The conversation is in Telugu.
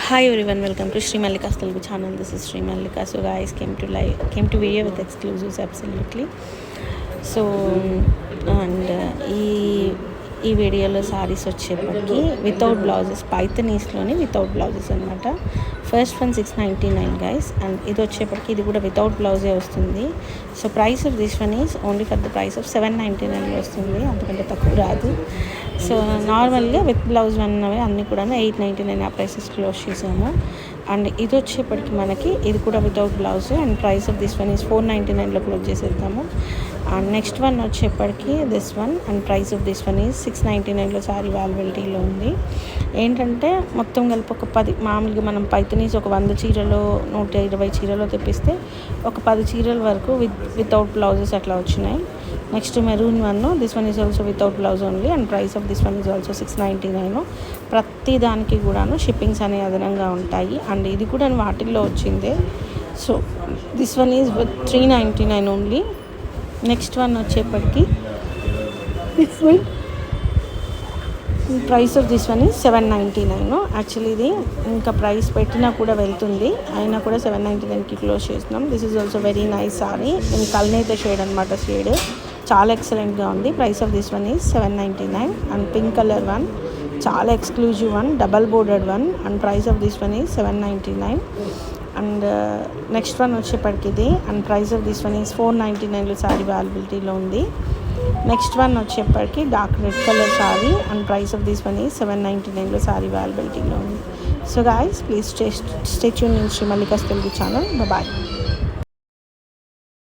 Hi everyone, welcome to Sri Mallika's Telugu channel. This is Sri Mallika. So guys, came to video with exclusives absolutely. So and ఈ వీడియోలో సారీస్ వచ్చేప్పటికి వితౌట్ బ్లౌజెస్, పైథనీస్లోని వితౌట్ బ్లౌజెస్ అనమాట. ఫస్ట్ వన్ 699 గైస్, అండ్ ఇది వచ్చేప్పటికి ఇది కూడా వితౌట్ బ్లౌజే వస్తుంది. So price of this one is only for the price of 799 వస్తుంది, అంతకంటే తక్కువ రాదు. సో నార్మల్గా విత్ బ్లౌజ్ అన్నవి అన్నీ కూడా 899 ఆ ప్రైసెస్ క్లోజ్ చేసాము. అండ్ ఇది వచ్చేప్పటికి మనకి ఇది కూడా without blouse, and price of this one is 499లో క్లోజ్ చేసేద్దాము. అండ్ నెక్స్ట్ వన్ వచ్చేప్పటికి this one, and price of this one is 699లో సారీ అవైలబిలిటీలో ఉంది. ఏంటంటే మొత్తం కలిపి ఒక 10, మామూలుగా మనం పైథనీస్ ఒక 100 చీరలో 120 చీరలో తెప్పిస్తే ఒక 10 చీరల వరకు వితౌట్ బ్లౌజెస్ అట్లా వచ్చినాయి. Next maroon one, this one is also without blouse only, and price of this one is also 699. ప్రతి దానికి కూడాను షిప్పింగ్స్ అనేవి అదనంగా ఉంటాయి. అండ్ ఇది కూడా వాటిల్లో వచ్చిందే. So this one is with 399 only. Next one వచ్చేప్పటికి this one, price of this one is 799. Actually ఇది ఇంకా ప్రైస్ పెట్టినా కూడా వెళ్తుంది, అయినా కూడా 799కి క్లోజ్ చేస్తున్నాం. This is also very nice sari in కల్నేత షేడ్ అనమాట. షేడ్ చాలా ఎక్సలెంట్గా ఉంది. Price of this one is 799. And pink colour one, చాలా exclusive one, double bordered one, and price of this one is 799. And next one వచ్చేప్పటికి ఇది, and price of this one is 499లో సారీ అవైలబిలిటీలో ఉంది. నెక్స్ట్ వన్ వచ్చేప్పటికి dark red colour sari, and price of this one is 799లో సారీ అవైలబిలిటీలో ఉంది. So guys, please stay tuned in Sri Mallika's Telugu channel. Bye.